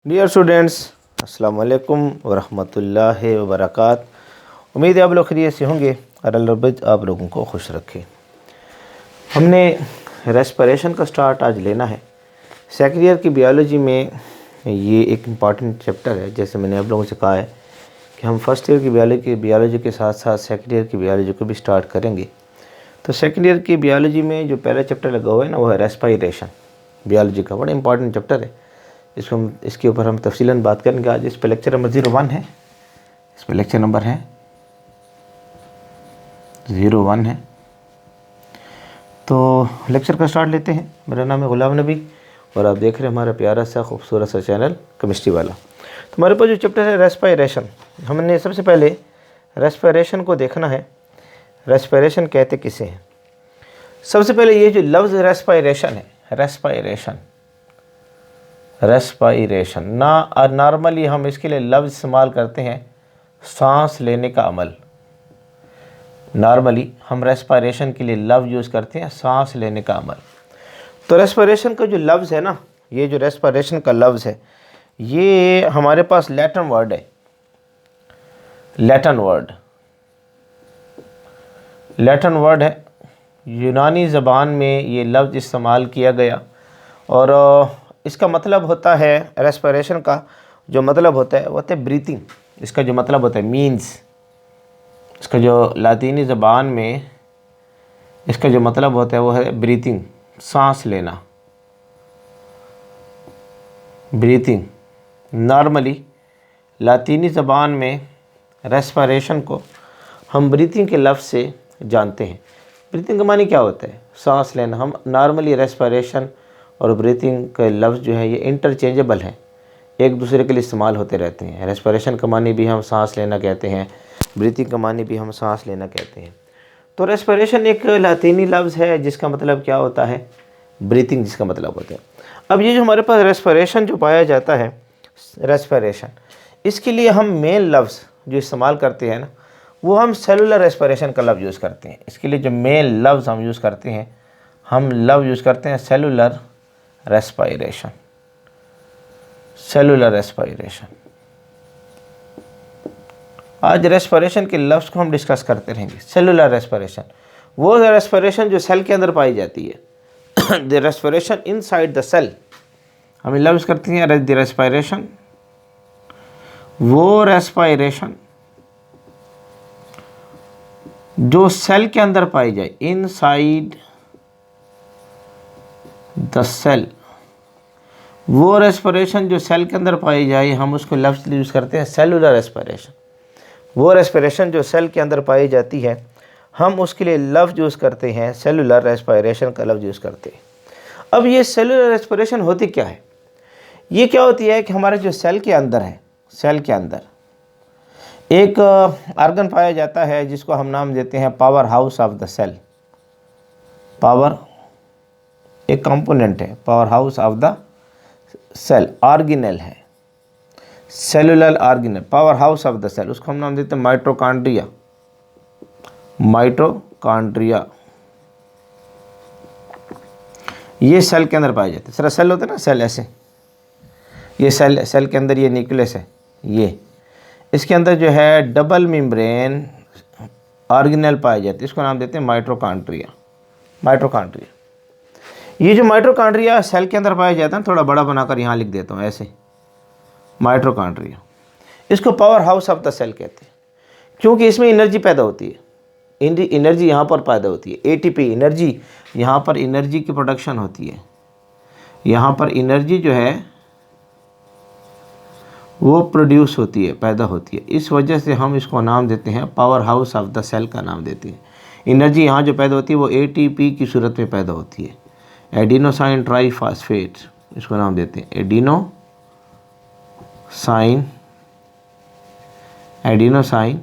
Dear students, अस्सलाम वालेकुम वरहमतुल्लाहि वबरकात। उम्मीद है आप लोग खैरियत से होंगे और अल्लाह रब्बुल आप लोगों को खुश रखे। हमने रेस्पिरेशन का स्टार्ट आज लेना है। सेकंड ईयर की बायोलॉजी में ये एक इम्पॉर्टेंट चैप्टर है। जैसे मैंने आप लोगों से कहा है कि हम फर्स्ट ईयर की बायोलॉजी के साथ साथ सेकंड ईयर की बायोलॉजी को भी स्टार्ट करेंगे। तो सेकंड ईयर की बायोलॉजी में जो पहला चैप्टर लगा हुआ है ना, वो है रेस्पिरेशन। बायोलॉजी का बड़ा इंपॉर्टेंट चैप्टर है। इसके ऊपर हम तफसीलन बात करेंगे आज। इस पर लेक्चर नंबर 01 है। इस पर लेक्चर नंबर है 01 है। तो लेक्चर का स्टार्ट लेते हैं। मेरा नाम है गुलाम नबी और आप देख रहे हैं हमारा प्यारा सा खूबसूरत सा चैनल केमिस्ट्री वाला। तो हमारे पास जो चैप्टर है रेस्पिरेशन, हमने सबसे पहले रेस्पिरेशन को देखना है। रेस्पिरेशन कहते किसे हैं? सबसे पहले ये जो लफ्ज़ रेस्पिरेशन है, रेस्पिरेशन नॉर्मली हम इसके लिए लफ्ज़ इस्तेमाल करते हैं सांस लेने का अमल। नॉर्मली हम रेस्पिरेशन के लिए लफ्ज़ यूज़ करते हैं सांस लेने का अमल। तो रेस्पिरेशन का जो लफ्ज़ है ना, ये जो रेस्पिरेशन का लफ्ज़ है, ये हमारे पास लैटिन वर्ड है। लैटिन वर्ड है। यूनानी ज़बान में ये लफ्ज़ इस्तेमाल किया गया और इसका मतलब होता है, रेस्पिरेशन का जो मतलब होता है वो होता है ब्रीथिंग। इसका जो मतलब होता है मीन्स, इसका जो लातीनी ज़बान में इसका जो मतलब होता है वो है ब्रीथिंग, सांस लेना, ब्रीथिंग। नॉर्मली लातीनी ज़बान में रेस्पिरेशन को हम ब्रीथिंग के लफ्ज़ से जानते हैं। ब्रीथिंग का मानी क्या होता है? सांस लेना। हम नॉर्मली रेस्पिरेशन और ब्रीथिंग के लफ्ज़ जो है ये इंटरचेंजेबल हैं, एक दूसरे के लिए इस्तेमाल होते रहते हैं। रेस्पिरेशन का मानी भी हम सांस लेना कहते हैं, ब्रीथिंग का मानी भी हम सांस लेना कहते हैं। तो रेस्पिरेशन एक लातीनी लफ्ज़ है जिसका मतलब क्या होता है? ब्रीथिंग, जिसका मतलब होता है। अब ये जो हमारे पास रेस्पिरेशन जो पाया जाता है, रेस्पिरेशन, इसके लिए हम मेन लफ्ज़ जो इस्तेमाल करते हैं ना, वो हम सेलुलर रेस्पिरेशन का लफ्ज़ यूज़ करते हैं। इसके लिए जो मेन लफ्ज़ हम यूज़ करते हैं, हम लफ्ज़ यूज़ करते हैं सेलुलर रेस्पिरेशन। Cellular respiration. आज रेस्पिरेशन के लफ्ज़ को हम डिस्कस करते रहेंगे। सेलुलर रेस्पिरेशन वो रेस्पिरेशन जो सेल के अंदर पाई जाती है। The respiration inside the cell, हम लफ्ज़ करते हैं द रेस्पिरेशन, वो रेस्पिरेशन जो सेल के अंदर पाई जाए, इनसाइड द सेल। वो रेस्पिरेशन जो सेल के अंदर पाई जाए, हम उसको लफ्ज़ यूज़ करते हैं सेलुलर रेस्पिरेशन। वो रेस्पिरेशन जो सेल के अंदर पाई जाती है, हम उसके लिए लफ्ज़ यूज़ करते हैं सेलुलर रेस्पिरेशन का लफ्ज़ यूज़ करते हैं। अब ये सेलुलर रेस्पिरेशन होती क्या है? ये क्या होती है कि हमारे जो सेल के अंदर है, सेल के अंदर एक ऑर्गन पाया जाता है जिसको हम नाम देते हैं power house of the cell. Power एक कंपोनेंट है, power house of the cell, organelle है, cellular organelle, power house of the cell. उसको हम नाम देते हैं माइटोकॉन्ड्रिया। माइटोकॉन्ड्रिया ये सेल के अंदर पाए जाते हैं। सारा सेल होता है ना, सेल ऐसे, ये सेल के अंदर ये न्यूक्लियस है, ये इसके अंदर जो है डबल मेम्ब्रेन ऑर्गेनेल पाए जाते हैं। इसको नाम देते हैं माइटोकॉन्ड्रिया। माइटोकॉन्ड्रिया, ये जो माइटोकॉन्ड्रिया सेल के अंदर पाया जाता है, थोड़ा बड़ा बनाकर यहाँ लिख देता हूँ ऐसे, माइटोकॉन्ड्रिया। इसको power house of the cell कहते हैं क्योंकि इसमें एनर्जी पैदा होती है। एनर्जी यहाँ पर पैदा होती है, एटीपी एनर्जी, यहाँ पर एनर्जी की प्रोडक्शन होती है। यहाँ पर एनर्जी जो है वो प्रोड्यूस होती है, पैदा होती है। इस वजह से हम इसको नाम देते हैं power house of the cell का नाम देते हैं। एनर्जी यहाँ जो पैदा होती है वो एटीपी की सूरत में पैदा होती है, एडिनोसाइन ट्राईफॉस्फेट, इसको नाम देते हैं adenosine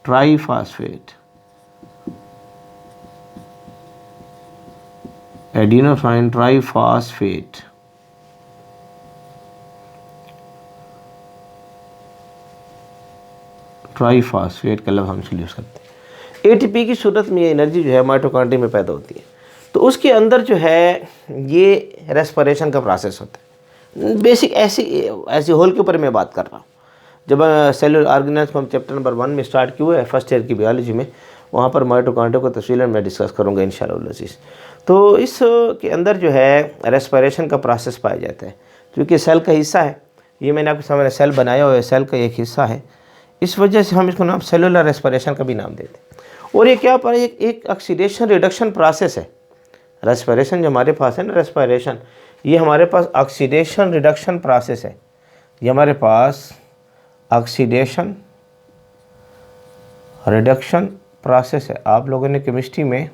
triphosphate, adenosine triphosphate. Triphosphate का लफ्ज़ हम इसको यूज़ करते हैं। एटीपी की सूरत में ये एनर्जी जो है माइटोकॉन्ड्रिया में पैदा होती है। तो उसके अंदर जो है ये रेस्पिरेशन का प्रोसेस होता है। बेसिक ऐसी ऐसी होल के ऊपर मैं बात कर रहा हूँ। जब सेलुलर ऑर्गेनाइज को हम चैप्टर नंबर 1 में स्टार्ट किए है फर्स्ट ईयर की बायोलॉजी में, वहाँ पर माइटोकॉन्ड्रिया को तफसीलन मैं डिस्कस करूँगा इंशाअल्लाह। तो इस के अंदर जो है रेस्पिरेशन का प्रोसेस पाया जाता है, क्योंकि सेल का हिस्सा है। ये मैंने आपके सामने सेल बनाया हुआ है, सेल का एक हिस्सा है, इस वजह से हम इसको नाम सेलुलर रेस्पिरेशन का भी नाम देते हैं। और ये क्या पर एक ऑक्सीडेशन रिडक्शन प्रोसेस है। रेस्पिरेशन जो हमारे पास है ना, रेस्पिरेशन, ये हमारे पास ऑक्सीडेशन रिडक्शन प्रोसेस है। ये हमारे पास ऑक्सीडेशन रिडक्शन प्रोसेस है। आप लोगों ने केमिस्ट्री में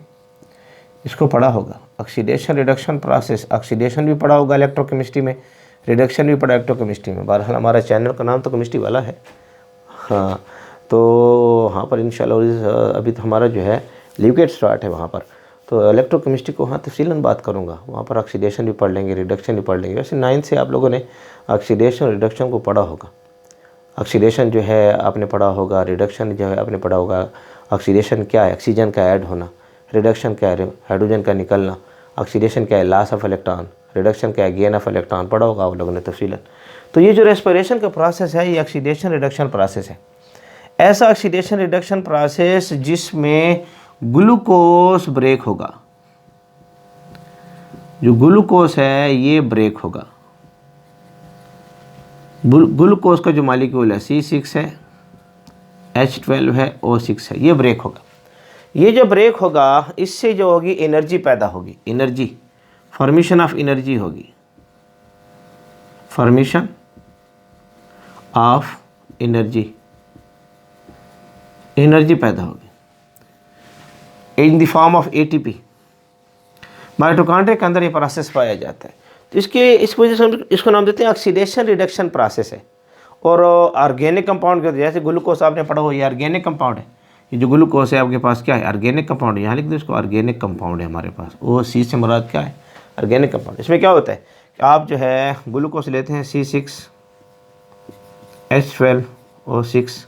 इसको पढ़ा होगा, ऑक्सीडेशन रिडक्शन प्रोसेस। ऑक्सीडेशन भी पढ़ा होगा इलेक्ट्रोकेमिस्ट्री में, रिडक्शन भी पढ़ा इलेक्ट्रोकेमिस्ट्री में। बहरहाल हमारा चैनल का नाम तो केमिस्ट्री वाला है। हाँ, तो वहाँ पर इंशाल्लाह अभी तो हमारा जो है लिक्विड स्टार्ट है वहाँ पर, तो इलेक्ट्रोकेमिस्ट्री को हाँ तफसीलन बात करूँगा। वहाँ पर ऑक्सीडेशन भी पढ़ लेंगे, रिडक्शन भी पढ़ लेंगे। वैसे 9th से आप लोगों ने ऑक्सीडेशन रिडक्शन को पढ़ा होगा। ऑक्सीडेशन जो है आपने पढ़ा होगा, रिडक्शन जो है आपने पढ़ा होगा। ऑक्सीडेशन क्या है? ऑक्सीजन का ऐड होना। रिडक्शन क्या है? हाइड्रोजन का निकलना। ऑक्सीडेशन क्या है? Loss of electron. रिडक्शन क्या है? Gain of electron. पढ़ा होगा आप लोगों ने तफसीलन। तो ये जो रेस्पिरेशन का प्रोसेस है, ये ऑक्सीडेशन रिडक्शन प्रोसेस है। ऐसा ऑक्सीडेशन रिडक्शन प्रोसेस जिसमें ग्लूकोज ब्रेक होगा। जो ग्लूकोज है ये ब्रेक होगा। ग्लूकोज का जो मॉलिक्यूल है C6 है, H12 है, O6 है, ये ब्रेक होगा। ये जो ब्रेक होगा, इससे जो होगी एनर्जी पैदा होगी। एनर्जी, फॉर्मेशन ऑफ एनर्जी होगी। फॉर्मेशन ऑफ एनर्जी, एनर्जी पैदा होगी in the form of ATP। Mitochondria के अंदर ये प्रोसेस पाया जाता है। तो इस वजह से हम इसको नाम देते हैं ऑक्सीडेशन रिडक्शन प्रोसेस है। और ऑर्गेनिक कंपाउंड के जैसे ग्लूकोज आपने पढ़ा हो, ये ऑर्गेनिक कंपाउंड है। ये जो ग्लूकोज है आपके पास क्या है? ऑर्गेनिक कंपाउंड है। यहाँ लिख दो इसको, ऑर्गेनिक कंपाउंड है हमारे पास। OC से मुराद क्या है? Organic compound. इसमें क्या होता है कि आप जो है ग्लूकोज लेते हैं C6 H12 O6,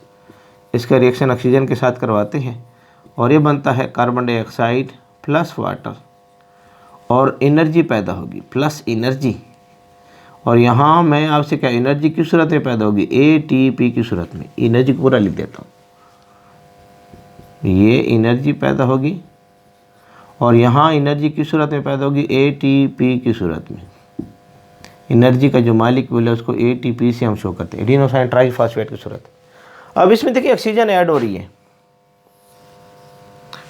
इसका रिएक्शन ऑक्सीजन के साथ करवाते हैं और ये बनता है कार्बन डाइऑक्साइड प्लस वाटर, और एनर्जी पैदा होगी, प्लस एनर्जी। और यहाँ मैं आपसे क्या, एनर्जी किस सूरत में पैदा होगी? ATP की सूरत में। एनर्जी को पूरा लिख देता हूँ, ये एनर्जी पैदा होगी। और यहाँ एनर्जी किस सूरत में पैदा होगी? ATP की सूरत में। एनर्जी का जो मॉलिक्यूल है उसको ATP से हम शो करते हैं, एडिनोसाइन ट्राइफॉस्फेट की सूरत। अब इसमें देखिए ऑक्सीजन ऐड हो रही है,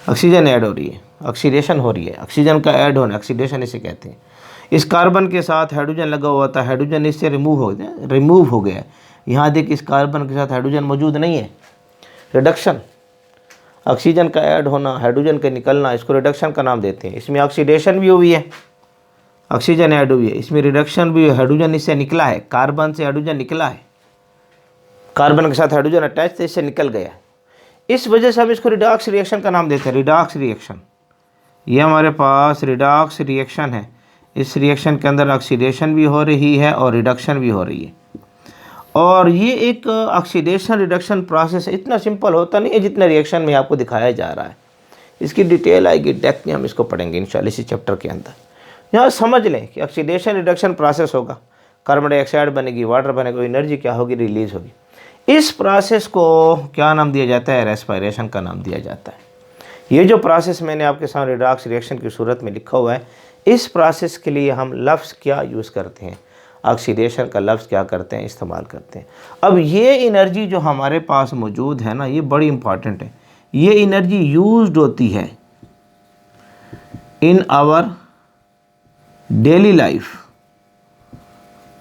ऑक्सीजन ऐड हो रही है, ऑक्सीडेशन हो रही है। ऑक्सीजन का ऐड होना ऑक्सीडेशन इसे कहते हैं। इस कार्बन के साथ हाइड्रोजन लगा हुआ था, हाइड्रोजन इससे रिमूव हो गया। यहाँ देखिए इस कार्बन के साथ हाइड्रोजन मौजूद नहीं है, रिडक्शन। ऑक्सीजन का ऐड होना, हाइड्रोजन का निकलना, इसको रिडक्शन का नाम देते हैं। इसमें ऑक्सीडेशन भी हुई है, ऑक्सीजन ऐड हुई है, इसमें रिडक्शन भी, हाइड्रोजन इससे निकला है, कार्बन से हाइड्रोजन निकला है, कार्बन के साथ हाइड्रोजन अटैच थे, इससे निकल गया। इस वजह से हम इसको रिडॉक्स रिएक्शन का नाम देते हैं, रिडॉक्स रिएक्शन। ये हमारे पास रिडॉक्स रिएक्शन है। इस रिएक्शन के अंदर ऑक्सीडेशन भी हो रही है और रिडक्शन भी हो रही है। और ये एक ऑक्सीडेशन रिडक्शन प्रोसेस इतना सिंपल होता नहीं है जितना रिएक्शन में आपको दिखाया जा रहा है। इसकी डिटेल आएगी, डेप्थ में हम इसको पढ़ेंगे इंशाल्लाह इसी चैप्टर के अंदर। यहाँ समझ लें कि ऑक्सीडेशन रिडक्शन प्रोसेस होगा, कार्बन डाइऑक्साइड बनेगी, वाटर बनेगा, एनर्जी क्या होगी? रिलीज होगी। इस प्रोसेस को क्या नाम दिया जाता है? रेस्पिरेशन का नाम दिया जाता है। ये जो प्रोसेस मैंने आपके सामने रिडॉक्स रिएक्शन की सूरत में लिखा हुआ है, इस प्रोसेस के लिए हम लफ्ज़ क्या यूज़ करते हैं? ऑक्सीडेशन का लफ्ज़ क्या करते हैं? इस्तेमाल करते हैं। अब ये एनर्जी जो हमारे पास मौजूद है ना, ये बड़ी इंपॉर्टेंट है। ये एनर्जी यूज्ड होती है इन आवर डेली लाइफ।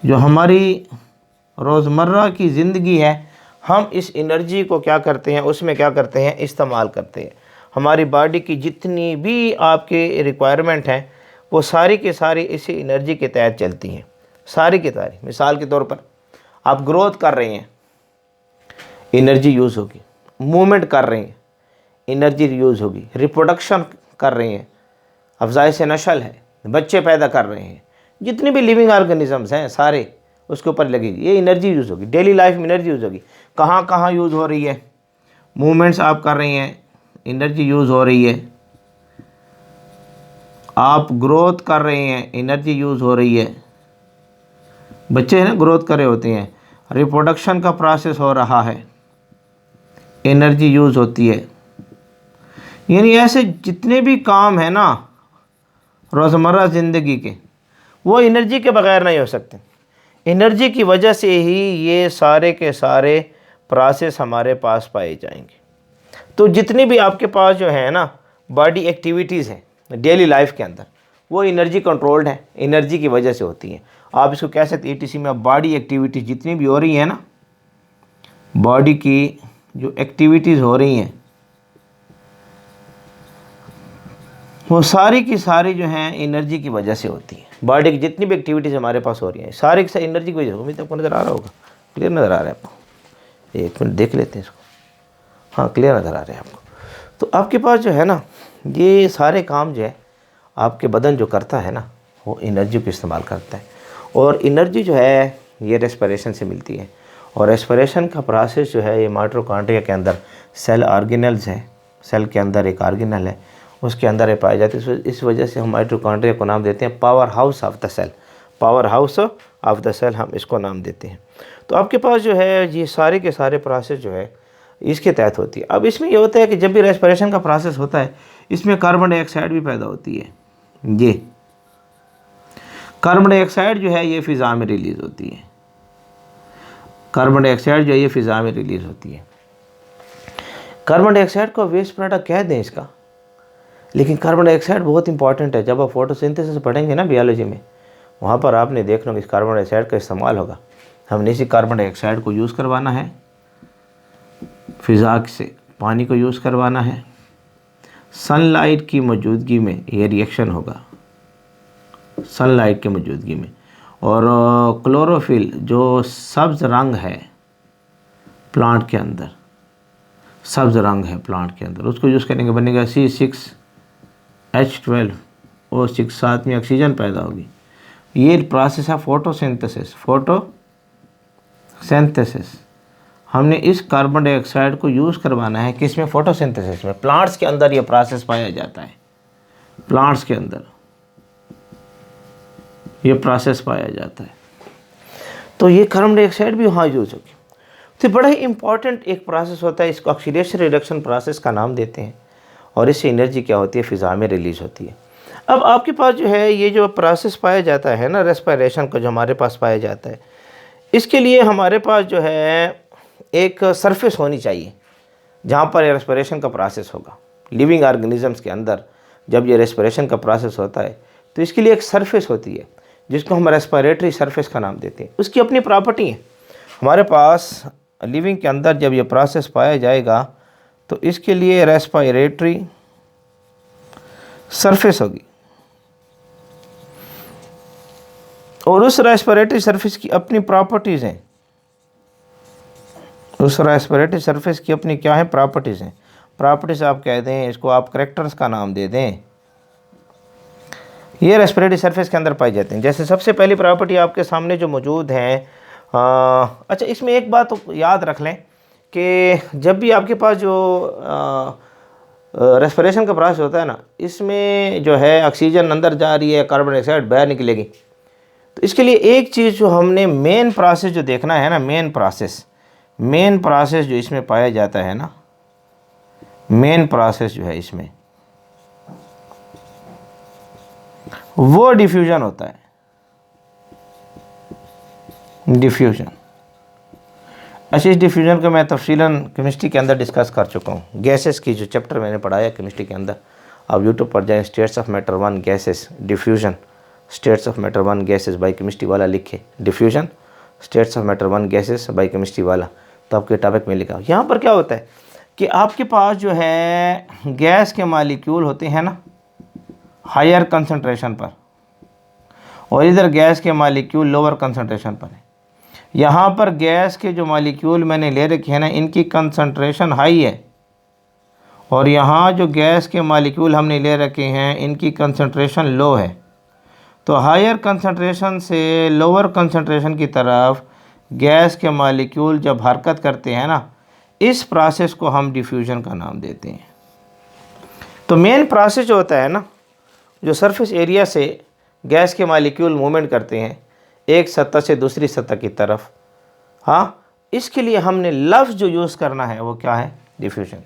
जो हमारी रोज़मर्रा की ज़िंदगी है, हम इस एनर्जी को क्या करते हैं? उसमें क्या करते हैं? इस्तेमाल करते हैं। हमारी बॉडी की जितनी भी आपके रिक्वायरमेंट हैं, वो सारी की सारी इसी एनर्जी के तहत चलती हैं, सारी की सारी। मिसाल के तौर पर आप ग्रोथ कर रहे हैं, एनर्जी यूज़ होगी। मूवमेंट कर रहे हैं, एनर्जी यूज़ होगी। रिप्रोडक्शन कर रहे हैं, अफजाइश नस्ल है, बच्चे पैदा कर रहे हैं, जितने भी लिविंग ऑर्गेनिजम्स हैं सारे उसके ऊपर लगेगी, ये एनर्जी यूज़ होगी। डेली लाइफ में एनर्जी यूज़ होगी। कहाँ कहाँ यूज़ हो रही है? मूवमेंट्स आप कर रही हैं, एनर्जी यूज़ हो रही है। आप ग्रोथ कर रहे हैं, एनर्जी यूज़ हो रही है। बच्चे हैं ना ग्रोथ कर रहे होते हैं, रिप्रोडक्शन का प्रोसेस हो रहा है, एनर्जी यूज़ होती है। यानी ऐसे जितने भी काम हैं ना रोज़मर्रा ज़िंदगी के, वो एनर्जी के बगैर नहीं हो सकते। एनर्जी की वजह से ही ये सारे के सारे प्रोसेस हमारे पास पाए जाएंगे। तो जितनी भी आपके पास जो है ना बॉडी एक्टिविटीज़ हैं डेली लाइफ के अंदर, वो एनर्जी कंट्रोल्ड है, एनर्जी की वजह से होती हैं। आप इसको कह सकते ETC में बॉडी एक्टिविटीज़ जितनी भी हो रही हैं ना, बॉडी की जो एक्टिविटीज़ हो रही हैं वो सारी की सारी जो हैं एनर्जी की वजह से होती है। बॉडी की जितनी भी एक्टिविटीज़ हमारे पास हो रही हैं सारी की सारी एनर्जी की वजह से। उम्मीद आपको नज़र आ रहा होगा, क्लियर नज़र आ रहा है आपको? एक मिनट देख लेते हैं इसको। हाँ, क्लियर नज़र आ रहा है आपको। तो आपके पास जो है ना ये सारे काम जो है आपके बदन जो करता है ना वो एनर्जी को इस्तेमाल करता है। और एनर्जी जो है ये रेस्पिरेशन से मिलती है। और रेस्पिरेशन का प्रोसेस जो है ये माइटोकॉन्ड्रिया के अंदर सेल ऑर्गेनल्स हैं, सेल के अंदर एक ऑर्गेनल है उसके अंदर ये पाए जाते हैं। इस वजह से हम माइटोकॉन्ड्रिया को नाम देते हैं power house of the cell. Power house of the cell हम इसको नाम देते हैं। तो आपके पास जो है ये सारे के सारे प्रोसेस जो है इसके तहत होती है। अब इसमें ये होता है कि जब भी रेस्पिरेशन का प्रोसेस होता है इसमें कार्बन डाइऑक्साइड भी पैदा होती है। ये कार्बन डाइऑक्साइड जो है ये फ़िज़ा में रिलीज़ होती है। कार्बन डाइऑक्साइड जो है ये फ़िज़ा में रिलीज़ होती है। कार्बन डाइऑक्साइड को वेस्ट प्रोडक्ट कह दें इसका, लेकिन कार्बन डाइऑक्साइड बहुत इंपॉर्टेंट है। जब आप फोटोसिंथेसिस पढ़ेंगे ना बायोलॉजी में, वहाँ पर आपने देखना कि इस कार्बन डाइऑक्साइड का इस्तेमाल होगा। हमने इसी कार्बन डाइऑक्साइड को यूज़ करवाना है, फ़िज़ा से पानी को यूज़ करवाना है। सनलाइट की मौजूदगी में ये रिएक्शन होगा, सनलाइट की मौजूदगी में। और क्लोरोफिल जो सब्ज़ रंग है प्लांट के अंदर, सब्ज़ रंग है प्लांट के अंदर, उसको यूज़ करेंगे, बनेगा C6H12O6, साथ में ऑक्सीजन पैदा होगी। ये प्रोसेस है फोटोसिंथेसिस। फोटोसिंथेसिस हमने इस कार्बन डाइऑक्साइड को यूज़ करवाना है किस में? फोटोसिंथेसिस में। प्लांट्स के अंदर ये प्रोसेस पाया जाता है, प्लांट्स के अंदर ये प्रोसेस पाया जाता है। तो ये कार्बन डाइऑक्साइड भी वहाँ यूज़ होगी। तो बड़ा ही इंपॉर्टेंट एक प्रोसेस होता है, इसको ऑक्सीडेशन रिडक्शन प्रोसेस का नाम देते हैं। और इससे एनर्जी क्या होती है? फ़िज़ा में रिलीज़ होती है। अब आपके पास जो है ये जो प्रोसेस पाया जाता है ना रेस्पिरेशन का, जो हमारे पास पाया जाता है, इसके लिए हमारे पास जो है एक सरफेस होनी चाहिए जहाँ पर ये रेस्पिरेशन का प्रोसेस होगा। लिविंग ऑर्गेनिजम्स के अंदर जब ये रेस्पिरेशन का प्रोसेस होता है तो इसके लिए एक सरफेस होती है जिसको हम रेस्पिरेटरी सरफेस का नाम देते हैं। उसकी अपनी प्रॉपर्टी है। हमारे पास लिविंग के अंदर जब ये प्रोसेस पाया जाएगा तो इसके लिए रेस्पिरेटरी सरफेस होगी। और उस रेस्पिरेटरी सरफेस की अपनी प्रॉपर्टीज़ हैं। उस रेस्पिरेटरी सरफेस की अपनी क्या है? प्रॉपर्टीज़ हैं। प्रॉपर्टीज़ आप कह दें, इसको आप करैक्टर्स का नाम दे दें। ये रेस्पिरेटरी सरफेस के अंदर पाए जाते हैं। जैसे सबसे पहली प्रॉपर्टी आपके सामने जो मौजूद हैं, अच्छा इसमें एक बात तो याद रख लें कि जब भी आपके पास जो रेस्पिरेशन का प्रोसेस होता है ना, इसमें जो है ऑक्सीजन अंदर जा रही है, कार्बन डाइऑक्साइड बाहर निकलेगी। तो इसके लिए एक चीज़ जो हमने मेन प्रोसेस जो देखना है ना, मेन प्रोसेस जो इसमें पाया जाता है ना, मेन प्रोसेस जो है इसमें वो डिफ्यूजन होता है। डिफ्यूजन, अच्छा इस डिफ्यूजन को मैं तफसीलन केमिस्ट्री के अंदर डिस्कस कर चुका हूँ। गैसेस की जो चैप्टर मैंने पढ़ाया केमिस्ट्री के अंदर, आप यूट्यूब पर जाएं, states of matter 1 gases diffusion, states of matter 1 gases bye chemistry वाला लिखे, diffusion states of matter 1 gases bye chemistry वाला, तो आपके टॉपिक में लिखा। यहाँ पर क्या होता है कि आपके पास जो है गैस के मॉलिक्यूल होते हैं ना हायर कंसंट्रेशन पर, और इधर गैस के मॉलिक्यूल लोअर कंसंट्रेशन पर है। यहाँ पर गैस के जो मॉलिक्यूल मैंने ले रखे हैं ना, इनकी कंसंट्रेशन हाई है, और यहाँ जो गैस के मॉलिक्यूल हमने ले रखे हैं इनकी कंसंट्रेशन लो है। तो हायर कंसंट्रेशन से लोअर कंसंट्रेशन की तरफ गैस के मॉलिक्यूल जब हरकत करते हैं ना, इस प्रोसेस को हम डिफ्यूजन का नाम देते हैं। तो मेन प्रोसेस जो होता है ना, जो सरफेस एरिया से गैस के मॉलिक्यूल मूवमेंट करते हैं, एक सतह से दूसरी सतह की तरफ। हाँ, इसके लिए हमने लफ्ज़ जो यूज़ करना है वो क्या है? डिफ्यूजन।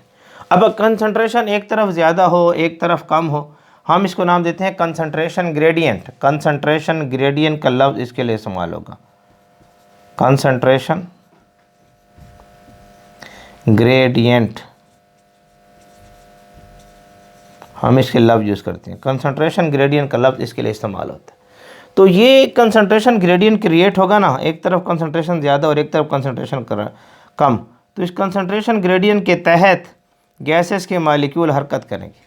अब कंसंट्रेशन एक तरफ ज़्यादा हो एक तरफ कम हो, हम इसको नाम देते हैं कंसंट्रेशन ग्रेडियंट। कंसंट्रेशन ग्रेडियंट का लफ्ज़ इसके लिए इस्तेमाल होगा, कंसंट्रेशन ग्रेडियंट, हम इसके लफ्ज़ यूज़ करते हैं। कंसंट्रेशन ग्रेडियंट का लफ्ज़ इसके लिए इस्तेमाल होता है। तो ये कंसंट्रेशन ग्रेडियंट क्रिएट होगा ना, एक तरफ कंसंट्रेशन ज़्यादा और एक तरफ कंसंट्रेशन कम, तो इस कंसंट्रेशन ग्रेडियंट के तहत गैसेस के मॉलिक्यूल हरकत करेंगे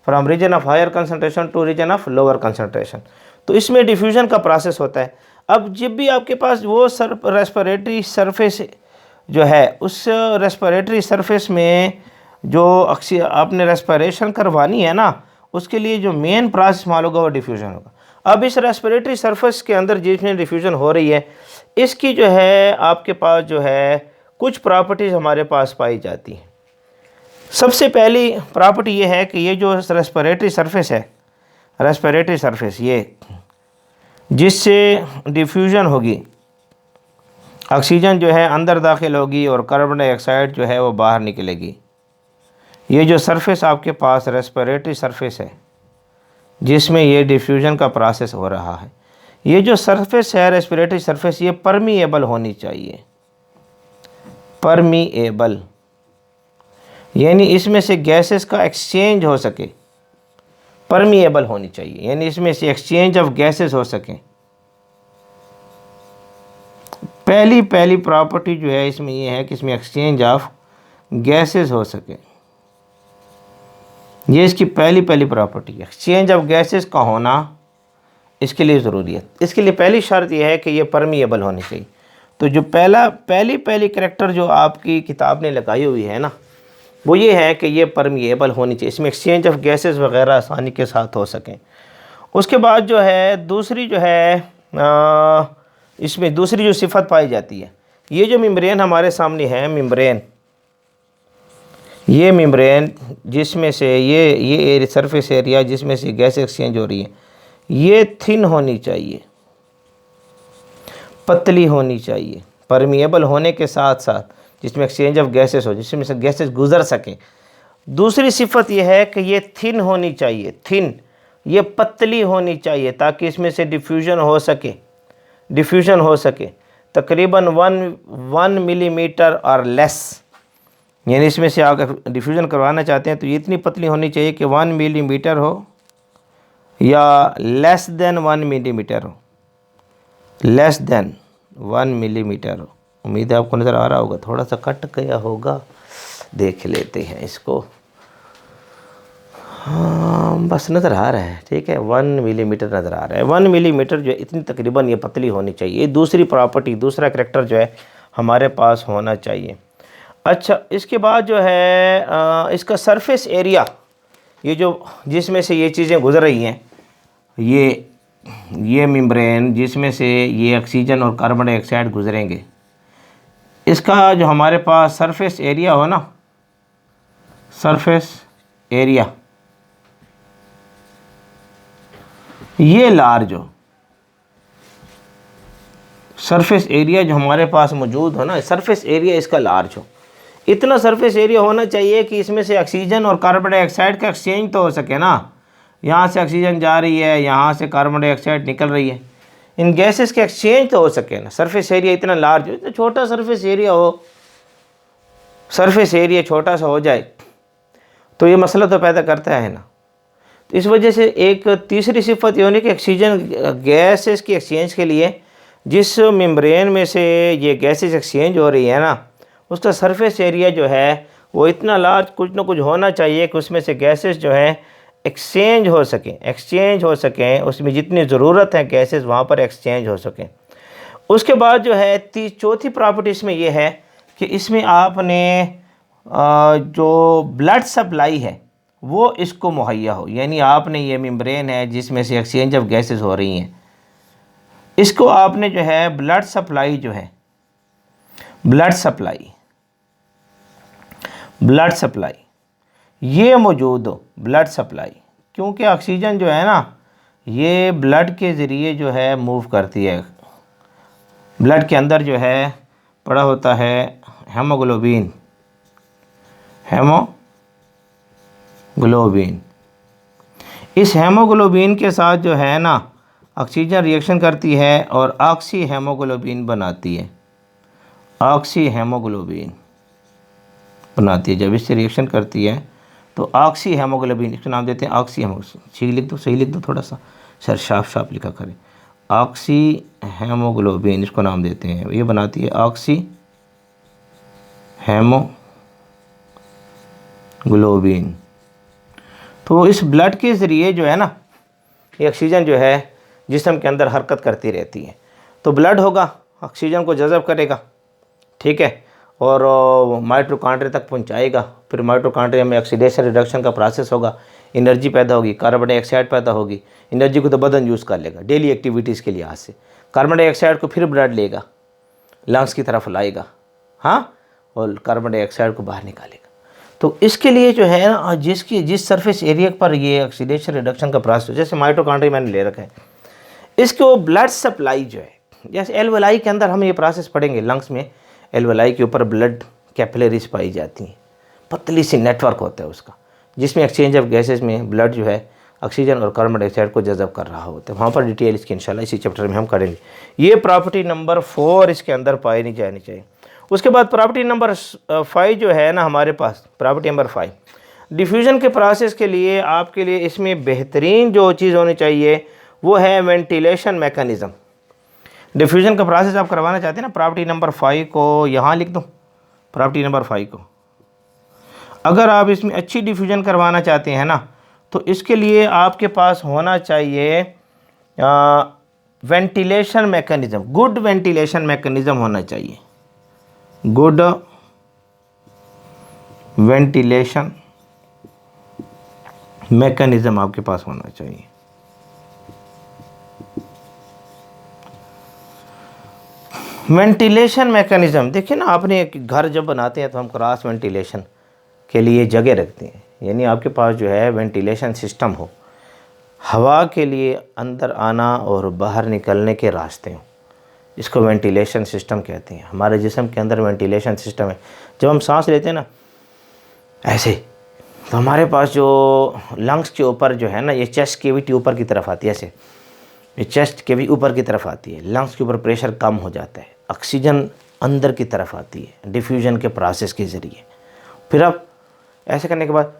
from region of higher concentration to region of lower concentration. तो इसमें डिफ्यूजन का प्रोसेस होता है। अब जब भी आपके पास वो रेस्पिरेटरी सरफेस जो है, उस रेस्पिरेटरी सरफेस में जो आपने रेस्पिरेशन करवानी है ना, उसके लिए जो मेन प्रोसेस मालूम होगा वो डिफ्यूजन होगा। अब इस रेस्पिरेटरी सरफेस के अंदर जिसमें डिफ्यूजन हो रही है, इसकी जो है आपके पास जो है कुछ प्रॉपर्टीज़ हमारे पास पाई जाती हैं। सबसे पहली प्रॉपर्टी ये है कि ये जो रेस्पिरेटरी सरफेस है, रेस्पिरेटरी सरफेस ये जिससे डिफ्यूजन होगी, ऑक्सीजन जो है अंदर दाखिल होगी और कार्बन डाइऑक्साइड जो है वो बाहर निकलेगी। ये जो सरफेस आपके पास रेस्पिरेटरी सरफेस है जिसमें ये डिफ्यूजन का प्रोसेस हो रहा है, ये जो सरफेस है रेस्पिरेटरी सरफेस, ये परमिएबल होनी चाहिए। परमिएबल यानी इसमें से गैसेस का एक्सचेंज हो सके, परमिएबल होनी चाहिए, यानी इसमें से एक्सचेंज ऑफ गैसेस हो सके। पहली प्रॉपर्टी जो है इसमें ये है कि इसमें एक्सचेंज ऑफ गैसेस हो सके, ये इसकी पहली प्रॉपर्टी है। एक्सचेंज ऑफ गैसेस का होना इसके लिए ज़रूरी है। इसके लिए पहली शर्त यह है कि ये परमिएबल होनी चाहिए। तो जो पहली कैरेक्टर जो आपकी किताब ने लगाई हुई है ना, वो ये है कि ये परमिएबल होनी चाहिए, इसमें एक्सचेंज ऑफ गैसेस वगैरह आसानी के साथ हो सकें। उसके बाद जो है दूसरी जो है इसमें दूसरी जो सिफत पाई जाती है, ये जो मेम्ब्रेन हमारे सामने है, मेम्ब्रेन, ये मेम्ब्रेन जिसमें से ये सरफेस एरिया जिसमें से गैस एक्सचेंज हो रही है, ये थिन होनी चाहिए, पतली होनी चाहिए, परमिएबल होने के साथ साथ जिसमें एक्सचेंज ऑफ गैसेस हो, जिसमें से गैसेस गुजर सकें। दूसरी सिफत यह है कि ये थिन होनी चाहिए, थिन, ये पतली होनी चाहिए ताकि इसमें से डिफ्यूजन हो सके, तकरीबन 1 मिलीमीटर और लेस, यानी इसमें से अगर डिफ्यूजन करवाना चाहते हैं तो ये इतनी पतली होनी चाहिए कि 1 मिलीमीटर हो या लेस देन 1 मिलीमीटर हो, लेस देन 1 मिलीमीटर हो। उम्मीद है आपको नज़र आ रहा होगा, थोड़ा सा कट गया होगा, देख लेते हैं इसको। हाँ, बस नज़र आ रहा है, ठीक है, 1 मिलीमीटर नज़र आ रहा है। 1 मिलीमीटर जो है इतनी तकरीबन ये पतली होनी चाहिए। ये दूसरी प्रॉपर्टी, दूसरा करैक्टर जो है हमारे पास होना चाहिए। अच्छा, इसके बाद जो है इसका सरफेस एरिया, ये जो जिसमें से ये चीज़ें गुजर रही हैं, ये मेम्ब्रेन जिसमें से ये ऑक्सीजन और कार्बन डाइऑक्साइड गुजरेंगे, इसका जो हमारे पास सरफेस एरिया हो ना, सरफेस एरिया, ये लार्ज हो, सरफेस एरिया जो हमारे पास मौजूद हो ना, सरफेस एरिया इसका लार्ज हो। इतना सरफेस एरिया होना चाहिए कि इसमें से ऑक्सीजन और कार्बन डाइऑक्साइड का एक्सचेंज तो हो सके ना, यहाँ से ऑक्सीजन जा रही है, यहाँ से कार्बन डाइऑक्साइड निकल रही है, इन गैसेस के एक्सचेंज तो हो सके ना। सरफेस एरिया इतना लार्ज हो, इतना छोटा सरफेस एरिया हो, सरफेस एरिया छोटा सा हो जाए तो ये मसला तो पैदा करता है ना। तो इस वजह से एक तीसरी सिफत ये होनी कि ऑक्सीजन गैसेस की एक्सचेंज के लिए जिस मेम्ब्रेन में से ये गैसेस एक्सचेंज हो रही है ना, उसका सरफेस एरिया जो है वो इतना लार्ज कुछ ना कुछ होना चाहिए कि उसमें से गैसेस जो है एक्सचेंज हो सकें, उसमें जितनी ज़रूरत है गैसेस वहाँ पर एक्सचेंज हो सकें। उसके बाद जो है चौथी प्रॉपर्टी इसमें यह है कि इसमें आपने जो ब्लड सप्लाई है वो इसको मुहैया हो, यानी आपने ये मेम्ब्रेन है जिसमें से एक्सचेंज ऑफ गैसेस हो रही हैं, इसको आपने जो है ब्लड सप्लाई जो है, ब्लड सप्लाई ये मौजूद हो, ब्लड सप्लाई, क्योंकि ऑक्सीजन जो है ना ये ब्लड के ज़रिए जो है मूव करती है, ब्लड के अंदर जो है पड़ा होता है हेमोग्लोबिन। हेमोग्लोबिन, इस हेमोग्लोबिन के साथ जो है ना ऑक्सीजन रिएक्शन करती है और ऑक्सी हेमोग्लोबिन बनाती है। ऑक्सी हेमोग्लोबिन बनाती है, जब इससे रिएक्शन करती है तो ऑक्सी हेमोग्लोबिन, इसका नाम देते हैं ऑक्सी हेमोग्लोबिन। सही लिख दो, सही लिख दो, थोड़ा सा सर साफ लिखा करें। ऑक्सी हेमोग्लोबिन इसको नाम देते हैं, ये बनाती है ऑक्सी हेमोग्लोबिन। तो इस ब्लड के ज़रिए जो है ना ये ऑक्सीजन जो है जिस्म के अंदर हरकत करती रहती है। तो ब्लड होगा, ऑक्सीजन को जज़ब करेगा, ठीक है, और माइटोकॉन्ड्रिया तक पहुंचाएगा। फिर माइटोकॉन्ड्रिया में ऑक्सीडेशन रिडक्शन का प्रोसेस होगा, एनर्जी पैदा होगी, कार्बन डाइऑक्साइड पैदा होगी। एनर्जी को तो बदन यूज़ कर लेगा डेली एक्टिविटीज़ के लिहाज से। कार्बन डाइऑक्साइड को फिर ब्लड लेगा, लंग्स की तरफ लाएगा, हाँ, और कार्बन डाइऑक्साइड को बाहर निकालेगा। तो इसके लिए जो है ना जिस सरफेस एरिया पर ये ऑक्सीडेशन रिडक्शन का प्रोसेस, जैसे माइटोकॉन्ड्रिया मैंने ले रखा है, इसको ब्लड सप्लाई जो है, जैसे एल्वेलाई के अंदर हम ये प्रोसेस पढ़ेंगे, लंग्स में एल्वेलाई के ऊपर ब्लड कैपिलरीज पाई जाती हैं, पतली सी नेटवर्क होता है उसका, जिसमें एक्सचेंज ऑफ गैसेस में ब्लड जो है ऑक्सीजन और कार्बन डाइऑक्साइड को जज़ब कर रहा होता है। वहाँ पर डिटेल इसकी इंशाल्लाह इसी चैप्टर में हम करेंगे। ये प्रॉपर्टी नंबर 4 इसके अंदर पाई नहीं जानी चाहिए। उसके बाद प्रॉपर्टी नंबर 5 जो है ना हमारे पास, प्रॉपर्टी नंबर 5 डिफ्यूज़न के प्रोसेस के लिए आपके लिए इसमें बेहतरीन जो चीज़ होनी चाहिए वो है वेंटिलेशन मैकेनिज़्म। डिफ्यूज़न का प्रोसेस आप करवाना चाहते हैं ना, प्रॉपर्टी नंबर 5 को यहाँ लिख दूँ, प्रॉपर्टी नंबर 5 को अगर आप इसमें अच्छी डिफ्यूज़न करवाना चाहते हैं ना तो इसके लिए आपके पास होना चाहिए ventilation mechanism, good ventilation mechanism होना चाहिए। गुड वेंटिलेशन मैकेनिज़्म आपके पास होना चाहिए। वेंटिलेशन मैकेनिज़्म, देखिए ना, आपने एक घर जब बनाते हैं तो हम क्रॉस वेंटिलेशन के लिए जगह रखते हैं, यानी आपके पास जो है वेंटिलेशन सिस्टम हो, हवा के लिए अंदर आना और बाहर निकलने के रास्ते हों, इसको वेंटिलेशन सिस्टम कहते हैं। हमारे जिस्म के अंदर वेंटिलेशन सिस्टम है। जब हम सांस लेते हैं ना ऐसे, तो हमारे पास जो लंग्स के ऊपर जो है ना ये चेस्ट कैविटी ऊपर की तरफ आती है, ऐसे ये चेस्ट कैविटी ऊपर की तरफ आती है, लंग्स के ऊपर प्रेशर कम हो जाता है, ऑक्सीजन अंदर की तरफ आती है डिफ्यूजन के प्रोसेस के ज़रिए। फिर अब ऐसे करने के बाद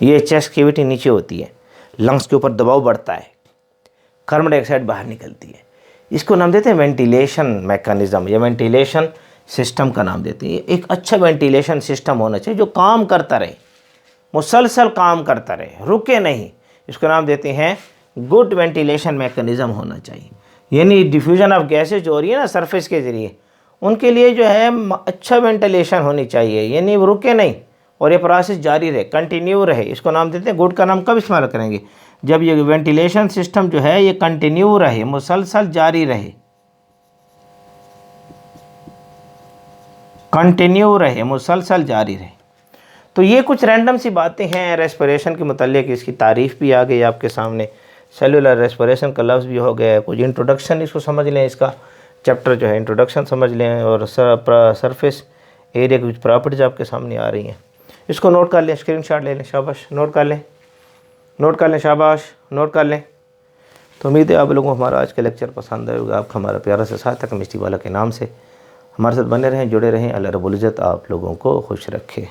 ये चेस्ट कैविटी नीचे होती है, लंग्स के ऊपर दबाव बढ़ता है, कार्बन डाइऑक्साइड बाहर निकलती है। इसको नाम देते हैं वेंटिलेशन मैकेनिज़्म या वेंटिलेशन सिस्टम का नाम देते हैं। एक अच्छा वेंटिलेशन सिस्टम होना चाहिए जो काम करता रहे, मुसलसल काम करता रहे, रुके नहीं। इसको नाम देते हैं गुड वेंटिलेशन मैकेनिज़्म होना चाहिए। यानी डिफ्यूज़न ऑफ गैसेज जो हो रही है ना सरफेस के ज़रिए, उनके लिए जो है अच्छा वेंटिलेशन होनी चाहिए, यानी वो रुके नहीं और ये प्रोसेस जारी रहे, कंटिन्यू रहे। इसको नाम देते हैं, गुड का नाम कब इस्तेमाल करेंगे, जब ये वेंटिलेशन सिस्टम जो है ये कंटिन्यू रहे, मुसलसल जारी रहे, कंटिन्यू रहे, मुसलसल जारी रहे। तो ये कुछ रैंडम सी बातें हैं रेस्पिरेशन के मुताल्लिक, इसकी तारीफ़ भी आ गई आपके सामने, सेलुलर रेस्पिरेशन का लफ्ज़ भी हो गया, कुछ इंट्रोडक्शन इसको समझ लें, इसका चैप्टर जो है इंट्रोडक्शन समझ लें, और सरफेस एरिया की कुछ प्रॉपर्टीज़ आपके सामने आ रही हैं। इसको नोट कर लें, स्क्रीनशॉट ले लें, शाबाश, नोट कर लें, नोट कर लें, शाबाश, नोट कर लें। तो उम्मीद है आप लोगों को हमारा आज का लेक्चर पसंद आएगा। आपका हमारा प्यारा सा साथ है मिस्टी वाला के नाम से हमारे साथ बने रहें, जुड़े रहें। अल्लाह रब्बुल इज़्ज़त आप लोगों को खुश रखे।